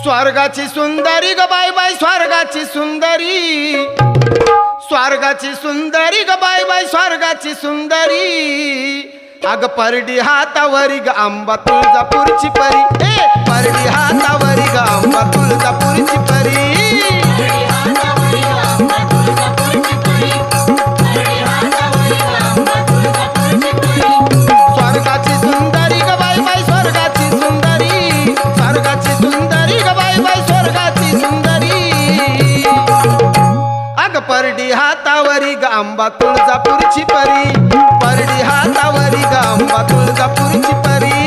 स्वर्गाची सुंदरी ग bye bye स्वर्गाची सुंदरी, स्वर्गाची सुंदरी ग bye bye स्वर्गाची सुंदरी। अग परडी हातावरी ग आंबा तुळजापूरची परी, ए परडी हातावरी ग आंबा तुळजापूरची परी। स्वर्गाची सुंदरी ग बाय बाय स्वर्गाची सुंदरी, स्वर्गाची सुंदरी ग बाय बाय स्वर्गाची सुंदरी। अग परडी हातावरी ग आंबा तुळजापूरची परी, परडी हातावरी ग आंबा तुळजापूरची परी।